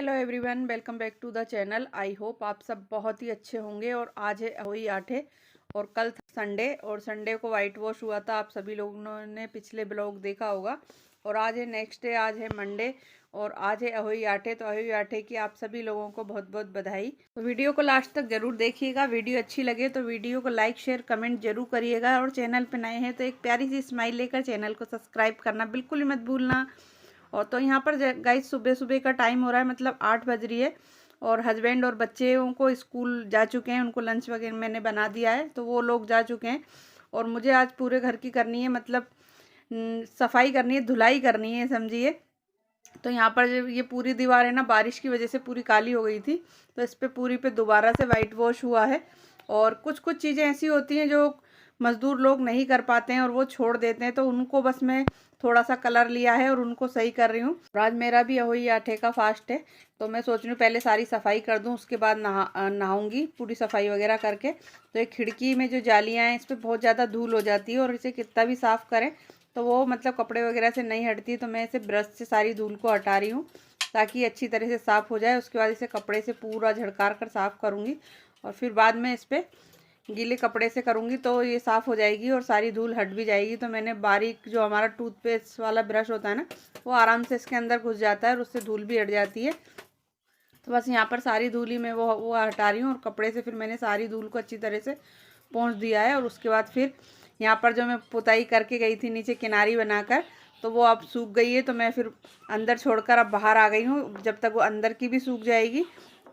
Hello everyone, welcome back to the channel. I hope आप सब बहुत ही अच्छे होंगे। और आज है हुई 8 और कल था संडे, और संडे को वाइट वॉश हुआ था। आप सभी लोगों ने पिछले ब्लॉग देखा होगा। और आज है नेक्स्ट डे, आज है मंडे और आज है अहोई आठे। तो अहोई आठे की आप सभी लोगों को बहुत बहुत बधाई। तो वीडियो को लास्ट तक जरूर देखिएगा। वीडियो अच्छी लगे तो वीडियो को लाइक शेयर कमेंट जरूर करिएगा। और चैनल पर नए हैं तो एक प्यारी सी स्माइल लेकर चैनल को सब्सक्राइब करना बिल्कुल ही मत भूलना। और तो यहाँ पर गाइस सुबह सुबह का टाइम हो रहा है, मतलब 8 बज रही है। और हस्बैंड और बच्चों को स्कूल जा चुके हैं, उनको लंच वगैरह मैंने बना दिया है, तो वो लोग जा चुके हैं। और मुझे आज पूरे घर की करनी है, मतलब सफाई करनी है, धुलाई करनी है समझिए। तो यहाँ पर ये पूरी दीवार है ना, बारिश की वजह से पूरी काली हो गई थी, तो इस पे पूरी पे दोबारा से वाइट वॉश हुआ है। और कुछ कुछ चीज़ें ऐसी होती हैं जो मज़दूर लोग नहीं कर पाते हैं और वो छोड़ देते हैं, तो उनको बस मैं थोड़ा सा कलर लिया है और उनको सही कर रही हूँ। आज मेरा भी अहोई आठे का फास्ट है, तो मैं सोच रही हूँ पहले सारी सफाई कर दूँ, उसके बाद नहाऊंगी पूरी सफाई वगैरह करके। तो एक खिड़की में जो जालियाँ हैं इस पर बहुत ज़्यादा धूल हो जाती है, और इसे कितना भी साफ़ करें तो वो मतलब कपड़े वगैरह से नहीं हटती। तो मैं इसे ब्रश से सारी धूल को हटा रही हूँ ताकि अच्छी तरह से साफ़ हो जाए। उसके बाद इसे कपड़े से पूरा झड़कार कर साफ़ करूँगी, और फिर बाद में इस पर गीले कपड़े से करूँगी तो ये साफ़ हो जाएगी और सारी धूल हट भी जाएगी। तो मैंने बारीक जो हमारा टूथपेस्ट वाला ब्रश होता है ना, वो आराम से इसके अंदर घुस जाता है और उससे धूल भी हट जाती है। तो बस यहाँ पर सारी धूल ही मैं वो हटा रही हूँ, और कपड़े से फिर मैंने सारी धूल को अच्छी तरह से पोंछ दिया है। और उसके बाद फिर यहाँ पर जो मैं पुताई करके गई थी नीचे किनारी बनाकर, तो वो अब सूख गई है। तो मैं फिर अंदर छोड़कर अब बाहर आ गई हूँ। जब तक वो अंदर की भी सूख जाएगी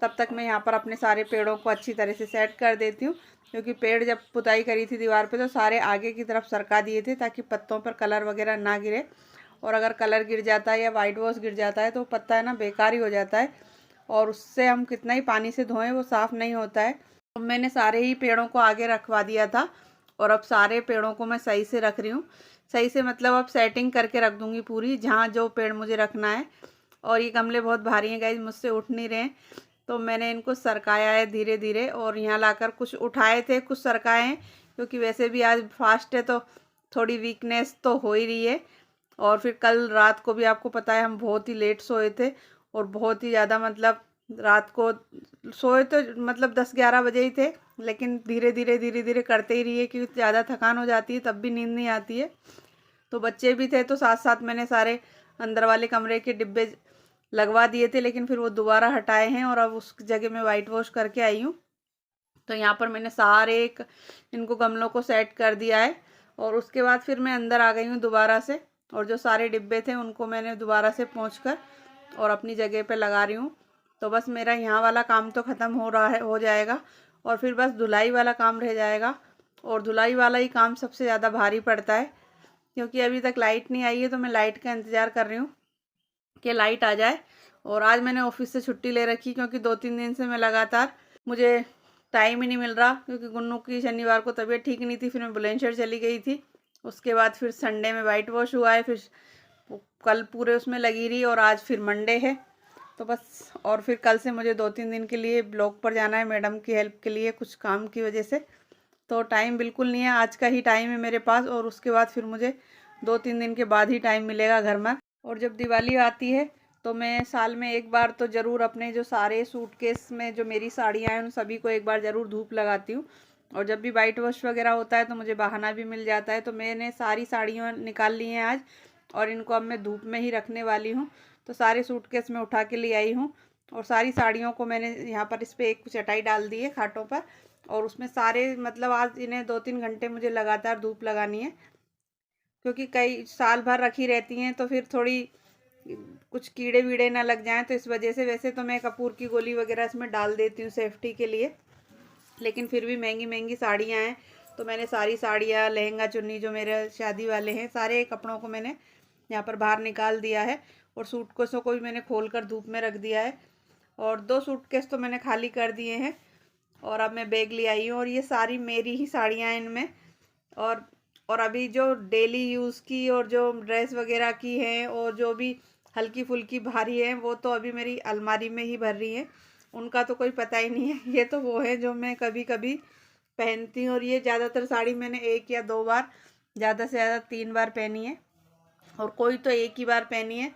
तब तक मैं यहाँ पर अपने सारे पेड़ों को अच्छी तरह से सेट कर देती हूँ। क्योंकि पेड़ जब पुताई करी थी दीवार पे तो सारे आगे की तरफ सरका दिए थे ताकि पत्तों पर कलर वगैरह ना गिरे। और अगर कलर गिर जाता है या वाइट वॉश गिर जाता है तो पत्ता है ना बेकार ही हो जाता है, और उससे हम कितना ही पानी से धोएं वो साफ़ नहीं होता है। तो मैंने सारे ही पेड़ों को आगे रखवा दिया था, और अब सारे पेड़ों को मैं सही से रख रही हूँ। सही से मतलब अब सेटिंग करके रख दूँगी पूरी, जहाँ जो पेड़ मुझे रखना है। और ये गमले बहुत भारी हैं गाइस, मुझसे उठ नहीं रहे हैं, तो मैंने इनको सरकाया है धीरे धीरे। और यहाँ लाकर कुछ उठाए थे कुछ सरकाए हैं, क्योंकि वैसे भी आज फास्ट है तो थोड़ी वीकनेस तो हो ही रही है। और फिर कल रात को भी आपको पता है हम बहुत ही लेट सोए थे, और बहुत ही ज़्यादा मतलब रात को सोए तो मतलब 10-11 बजे ही थे, लेकिन धीरे धीरे करते ही रहिए क्योंकि ज़्यादा थकान हो जाती है तब भी नींद नहीं आती है। तो बच्चे भी थे तो साथ साथ मैंने सारे अंदर वाले कमरे के डिब्बे लगवा दिए थे, लेकिन फिर वो दोबारा हटाए हैं और अब उस जगह में वाइट वॉश करके आई हूँ। तो यहाँ पर मैंने सारे इनको गमलों को सेट कर दिया है, और उसके बाद फिर मैं अंदर आ गई हूँ दोबारा से। और जो सारे डिब्बे थे उनको मैंने दोबारा से पोंछ कर और अपनी जगह पे लगा रही हूँ। तो बस मेरा यहाँ वाला काम तो ख़त्म हो रहा है, हो जाएगा, और फिर बस धुलाई वाला काम रह जाएगा। और धुलाई वाला ही काम सबसे ज़्यादा भारी पड़ता है, क्योंकि अभी तक लाइट नहीं आई है, तो मैं लाइट का इंतज़ार कर रही हूँ कि लाइट आ जाए। और आज मैंने ऑफिस से छुट्टी ले रखी, क्योंकि 2-3 दिन से मैं लगातार मुझे टाइम ही नहीं मिल रहा, क्योंकि गुन्नू की शनिवार को तबीयत ठीक नहीं थी, फिर मैं बुलंदशहर चली गई थी। उसके बाद फिर संडे में वाइट वॉश हुआ है, फिर कल पूरे उसमें लगी रही, और आज फिर मंडे है। तो बस, और फिर कल से मुझे 2-3 दिन के लिए ब्लॉक पर जाना है मैडम की हेल्प के लिए कुछ काम की वजह से। तो टाइम बिल्कुल नहीं है, आज का ही टाइम है मेरे पास, और उसके बाद फिर मुझे 2-3 दिन के बाद ही टाइम मिलेगा घर में। और जब दिवाली आती है तो मैं साल में एक बार तो ज़रूर अपने जो सारे सूटकेस में जो मेरी साड़ियाँ हैं उन सभी को एक बार ज़रूर धूप लगाती हूँ। और जब भी वाइट वॉश वगैरह होता है तो मुझे बहाना भी मिल जाता है, तो मैंने सारी साड़ियाँ निकाल ली हैं आज, और इनको अब मैं धूप में ही रखने वाली हूँ। तो सारे सूटकेस में उठा के ले आई हूँ, और सारी साड़ियों को मैंने यहाँ पर इस पर एक चटाई डाल दी है खाटों पर, और उसमें सारे मतलब आज इन्हें 2-3 घंटे मुझे लगातार धूप लगानी है, क्योंकि कई साल भर रखी रहती हैं तो फिर थोड़ी कुछ कीड़े वीड़े ना लग जाएं, तो इस वजह से। वैसे तो मैं कपूर की गोली वगैरह इसमें डाल देती हूँ सेफ्टी के लिए, लेकिन फिर भी महंगी महंगी साड़ियाँ हैं, तो मैंने सारी साड़ियाँ लहंगा चुन्नी जो मेरे शादी वाले हैं सारे कपड़ों को मैंने यहाँ पर बाहर निकाल दिया है। और सूटकेसों को भी मैंने खोल कर धूप में रख दिया है, और 2 सूटकेस तो मैंने खाली कर दिए हैं, और अब मैं बैग ले आई हूँ। और ये सारी मेरी ही साड़ियाँ हैं इनमें, और और अभी जो डेली यूज़ की और जो ड्रेस वगैरह की हैं और जो भी हल्की फुल्की भारी हैं वो तो अभी मेरी अलमारी में ही भर रही हैं, उनका तो कोई पता ही नहीं है। ये तो वो है जो मैं कभी कभी पहनती हूँ, और ये ज़्यादातर साड़ी मैंने 1 या 2 बार, ज़्यादा से ज़्यादा 3 बार पहनी है, और कोई तो एक ही बार पहनी है।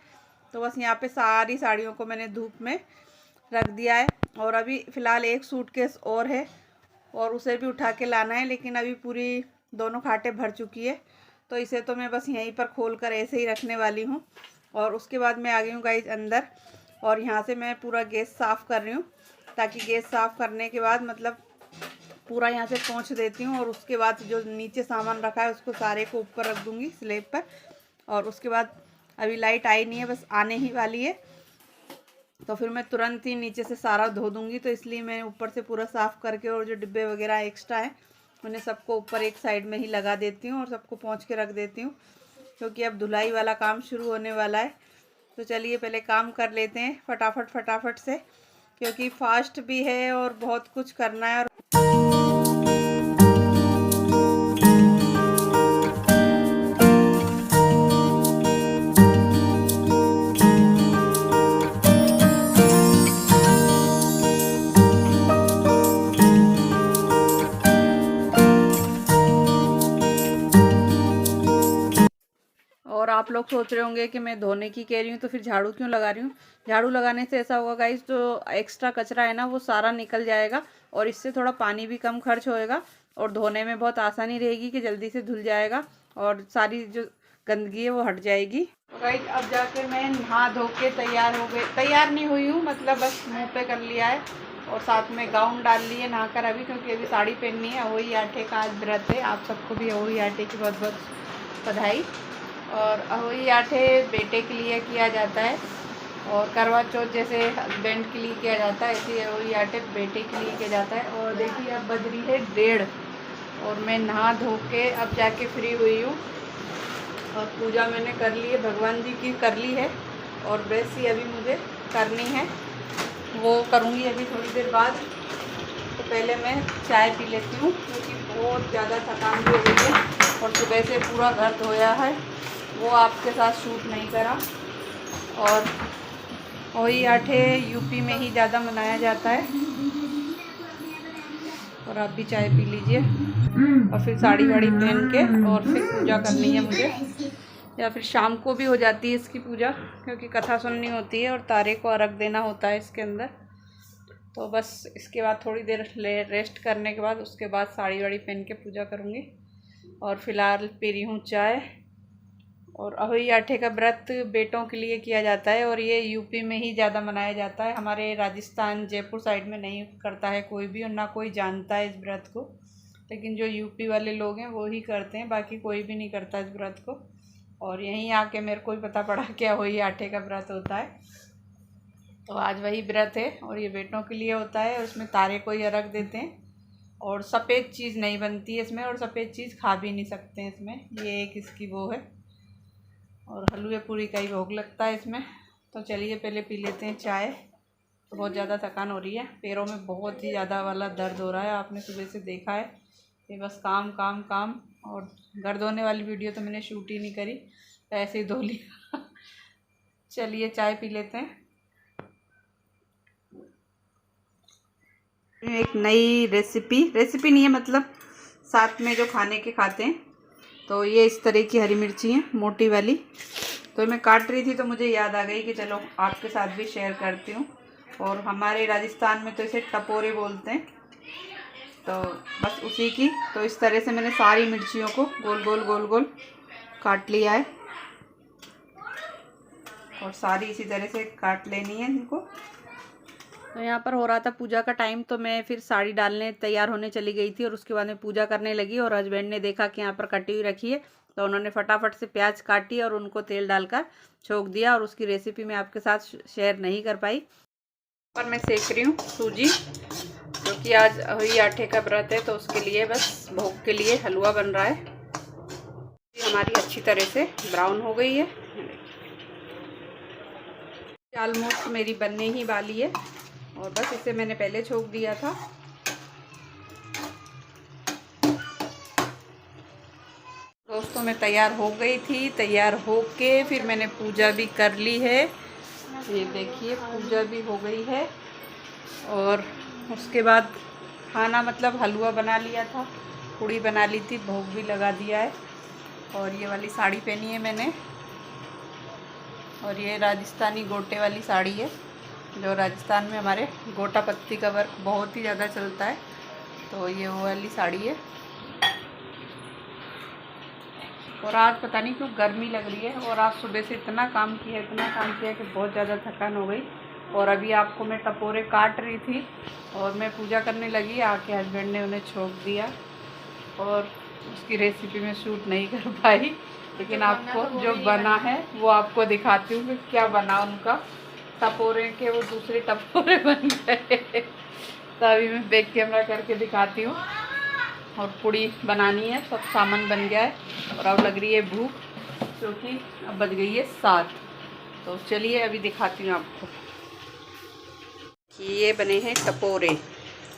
तो बस यहाँ पे सारी साड़ियों को मैंने धूप में रख दिया है। और अभी फ़िलहाल एक सूटकेस और है और उसे भी उठा के लाना है, लेकिन अभी पूरी दोनों खाटे भर चुकी है, तो इसे तो मैं बस यहीं पर खोल कर ऐसे ही रखने वाली हूँ। और उसके बाद मैं आ गई हूँ गाइस अंदर, और यहाँ से मैं पूरा गैस साफ़ कर रही हूँ, ताकि गैस साफ़ करने के बाद मतलब पूरा यहाँ से पोंछ देती हूँ। और उसके बाद जो नीचे सामान रखा है उसको सारे को ऊपर रख दूँगी स्लैब पर। और उसके बाद अभी लाइट आई नहीं है, बस आने ही वाली है, तो फिर मैं तुरंत ही नीचे से सारा धो दूँगी। तो इसलिए मैं ऊपर से पूरा साफ़ करके और जो डिब्बे वगैरह एक्स्ट्रा हैं उन्हें सबको ऊपर एक साइड में ही लगा देती हूँ और सबको पोंछ के रख देती हूँ, क्योंकि अब धुलाई वाला काम शुरू होने वाला है। तो चलिए पहले काम कर लेते हैं फटाफट से, क्योंकि फास्ट भी है और बहुत कुछ करना है। और आप लोग सोच रहे होंगे कि मैं धोने की कह रही हूँ तो फिर झाड़ू क्यों लगा रही हूँ। झाड़ू लगाने से ऐसा होगा गाइस, जो एक्स्ट्रा कचरा है ना वो सारा निकल जाएगा और इससे थोड़ा पानी भी कम खर्च होएगा और धोने में बहुत आसानी रहेगी कि जल्दी से धुल जाएगा और सारी जो गंदगी है वो हट जाएगी। तो गाइस अब जाके मैं नहा धो के तैयार हो गई, तैयार नहीं हुई हूँ, मतलब बस मुँह पे कर लिया है और साथ में गाउन डाल लिए नहाकर अभी, क्योंकि अभी साड़ी पहननी है। अहोई आटे का आज व्रत है, आप सबको भी अहोई आटे की बहुत बहुत बधाई। और अहोई आटे बेटे के लिए किया जाता है और करवा चौथ जैसे हस्बैंड के लिए किया जाता है, ऐसे अहोई आटे बेटे के लिए किया जाता है। और देखिए अब बज रही है 1:30 और मैं नहा धो के अब जाके फ्री हुई हूँ और पूजा मैंने कर ली है, भगवान जी की कर ली है और ब्रश ही अभी मुझे करनी है, वो करूँगी अभी थोड़ी देर बाद। तो पहले मैं चाय पी लेती हूँ, क्योंकि बहुत ज़्यादा थकान भी हो गई है और सुबह से पूरा घर धोया है, वो आपके साथ शूट नहीं करा। और अहोई आटे यूपी में ही ज़्यादा मनाया जाता है। और आप भी चाय पी लीजिए और फिर साड़ी वाड़ी पहन के और फिर पूजा करनी है मुझे, या फिर शाम को भी हो जाती है इसकी पूजा, क्योंकि कथा सुननी होती है और तारे को अर्घ देना होता है इसके अंदर। तो बस इसके बाद थोड़ी देर रेस्ट करने के बाद उसके बाद साड़ी वाड़ी पहन के पूजा करूँगी। और फिलहाल पी रही हूँ चाय। और अहोई आटे का व्रत बेटों के लिए किया जाता है और ये यूपी में ही ज़्यादा मनाया जाता है, हमारे राजस्थान जयपुर साइड में नहीं करता है कोई भी और ना कोई जानता है इस व्रत को, लेकिन जो यूपी वाले लोग हैं वो ही करते हैं, बाकी कोई भी नहीं करता इस व्रत को। और यहीं आके मेरे को भी पता पड़ा कि अहोई आटे का व्रत होता है, तो आज वही व्रत है और ये बेटों के लिए होता है और उसमें तारे को ही अर्घ देते हैं। और सफ़ेद चीज़ नहीं बनती है इसमें और सफ़ेद चीज़ खा भी नहीं सकते हैं इसमें, ये एक इसकी वो है। और हलवे पूरी का ही भोग लगता है इसमें। तो चलिए पहले पी लेते हैं चाय, तो बहुत ज़्यादा थकान हो रही है, पैरों में बहुत ही ज़्यादा वाला दर्द हो रहा है, आपने सुबह से देखा है। ये बस काम काम काम, और घर धोने वाली वीडियो तो मैंने शूट ही नहीं करी, तो ऐसे ही धो लिया। चलिए चाय पी लेते हैं। एक नई रेसिपी नहीं है, मतलब साथ में जो खाने के खाते हैं। तो ये इस तरह की हरी मिर्ची है मोटी वाली, तो मैं काट रही थी तो मुझे याद आ गई कि चलो आपके साथ भी शेयर करती हूँ। और हमारे राजस्थान में तो इसे टपोरे बोलते हैं, तो बस उसी की। तो इस तरह से मैंने सारी मिर्चियों को गोल गोल गोल गोल काट लिया है और सारी इसी तरह से काट लेनी है इनको। तो यहाँ पर हो रहा था पूजा का टाइम, तो मैं फिर साड़ी डालने तैयार होने चली गई थी और उसके बाद मैं पूजा करने लगी। और हस्बैंड ने देखा कि यहाँ पर कटी हुई रखी है, तो उन्होंने फटाफट से प्याज काटी और उनको तेल डालकर छोंक दिया। और उसकी रेसिपी मैं आपके साथ शेयर नहीं कर पाई। और मैं सेक रही हूँ सूजी, क्योंकि आज अहोई आटे का व्रत है, तो उसके लिए बस भोग के लिए हलवा बन रहा है। हमारी अच्छी तरह से ब्राउन हो गई है, ऑलमोस्ट मेरी बनने ही वाली है। और बस इसे मैंने पहले छोंक दिया था। दोस्तों मैं तैयार हो गई थी, तैयार होके फिर मैंने पूजा भी कर ली है। ये देखिए पूजा भी हो गई है और उसके बाद खाना मतलब हलवा बना लिया था, पूड़ी बना ली थी, भोग भी लगा दिया है। और ये वाली साड़ी पहनी है मैंने, और ये राजस्थानी गोटे वाली साड़ी है, जो राजस्थान में हमारे गोटा पत्ती का वर्क बहुत ही ज़्यादा चलता है, तो ये वो वाली साड़ी है। और आज पता नहीं क्यों गर्मी लग रही है, और आज सुबह से इतना काम किया कि बहुत ज़्यादा थकान हो गई। और अभी आपको मैं टपोरे काट रही थी और मैं पूजा करने लगी, आके हस्बैंड ने उन्हें छोंक दिया और उसकी रेसिपी में शूट नहीं कर पाई, लेकिन आपको जो बना है वो आपको दिखाती हूँ कि क्या बना उनका। टपोरे के वो दूसरे टपोरे बन गए तो अभी मैं बैक कैमरा करके दिखाती हूँ। और पूड़ी बनानी है, सब सामान बन गया है और अब लग रही है भूख, क्योंकि अब बज गई है 7। तो चलिए अभी दिखाती हूँ आपको कि ये बने हैं टपोरे।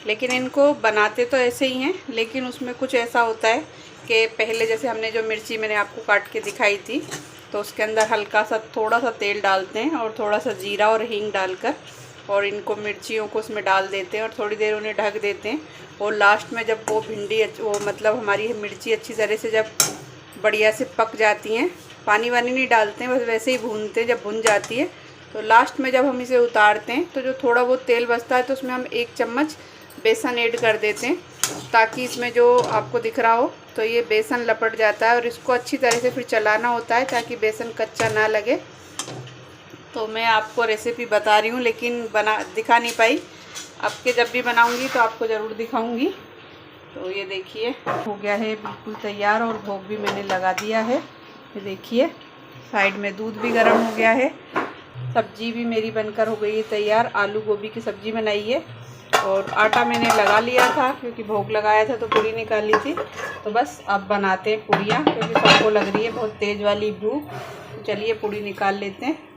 लेकिन इनको बनाते तो ऐसे ही हैं, लेकिन उसमें कुछ ऐसा होता है कि पहले जैसे हमने जो मिर्ची मैंने आपको काट के दिखाई थी, तो उसके अंदर हल्का सा थोड़ा सा तेल डालते हैं और थोड़ा सा जीरा और हींग डालकर, और इनको मिर्चियों को उसमें डाल देते हैं और थोड़ी देर उन्हें ढक देते हैं। और लास्ट में जब वो भिंडी वो मतलब हमारी मिर्ची अच्छी तरह से जब बढ़िया से पक जाती हैं, पानी वानी नहीं डालते हैं, बस वैसे ही भूनते हैं। जब भुन जाती है तो लास्ट में जब हम इसे उतारते हैं तो जो थोड़ा बहुत तेल बचता है तो उसमें हम 1 चम्मच बेसन ऐड कर देते हैं, ताकि इसमें जो आपको दिख रहा हो तो ये बेसन लपट जाता है। और इसको अच्छी तरह से फिर चलाना होता है ताकि बेसन कच्चा ना लगे। तो मैं आपको रेसिपी बता रही हूँ, लेकिन दिखा नहीं पाई। आपके जब भी बनाऊँगी तो आपको ज़रूर दिखाऊँगी। तो ये देखिए हो गया है बिल्कुल तैयार, और भोग भी मैंने लगा दिया है। ये देखिए साइड में दूध भी गर्म हो गया है। सब्जी भी मेरी बनकर हो गई है तैयार। आलू गोभी की सब्जी बनाई है, और आटा मैंने लगा लिया था क्योंकि भोग लगाया था तो पूरी निकाली थी। तो बस अब बनाते हैं पूड़ियाँ, क्योंकि सबको लग रही है बहुत तेज़ वाली भूख। तो चलिए पूड़ी निकाल लेते हैं।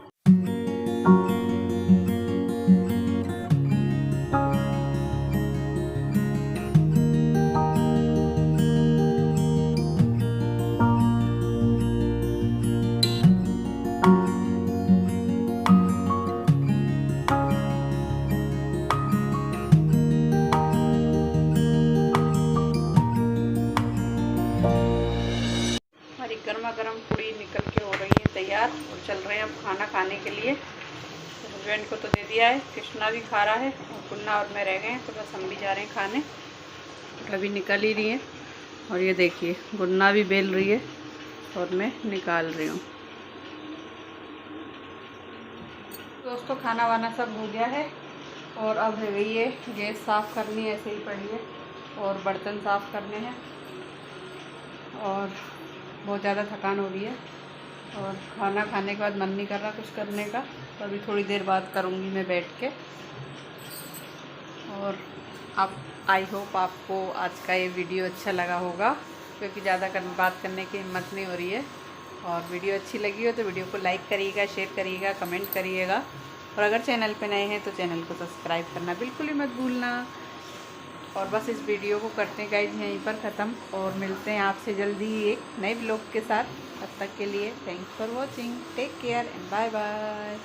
गर्मा गर्म पूड़ी निकल के हो रही है तैयार, और चल रहे हैं अब खाना खाने के लिए। तो हस्बैंड को तो दे दिया है, कृष्णा भी खा रहा है, और गुन्ना और मैं रह गए हैं, तो बस हम भी जा रहे हैं खाने। अभी निकल ही रही है, और ये देखिए गुन्ना भी बेल रही है और मैं निकाल रही हूँ। दोस्तों खाना वाना सब हो गया है, और अब रह गई है गैस साफ़ करनी, ऐसे ही पड़ी है, और बर्तन साफ़ करने हैं, और बहुत ज़्यादा थकान हो रही है। और खाना खाने के बाद मन नहीं कर रहा कुछ करने का, तो अभी थोड़ी देर बाद करूँगी मैं बैठ के। और आप आई होप आपको आज का ये वीडियो अच्छा लगा होगा, क्योंकि ज़्यादा बात करने की हिम्मत नहीं हो रही है। और वीडियो अच्छी लगी हो तो वीडियो को लाइक करिएगा, शेयर करिएगा, कमेंट करिएगा, और अगर चैनल पे नए हैं तो चैनल को सब्सक्राइब करना बिल्कुल ही मत भूलना। और बस इस वीडियो को करते हैं गाइज यहीं पर ख़त्म, और मिलते हैं आपसे जल्दी ही एक नए ब्लॉग के साथ। तब तक के लिए thanks for watching, take care and bye bye.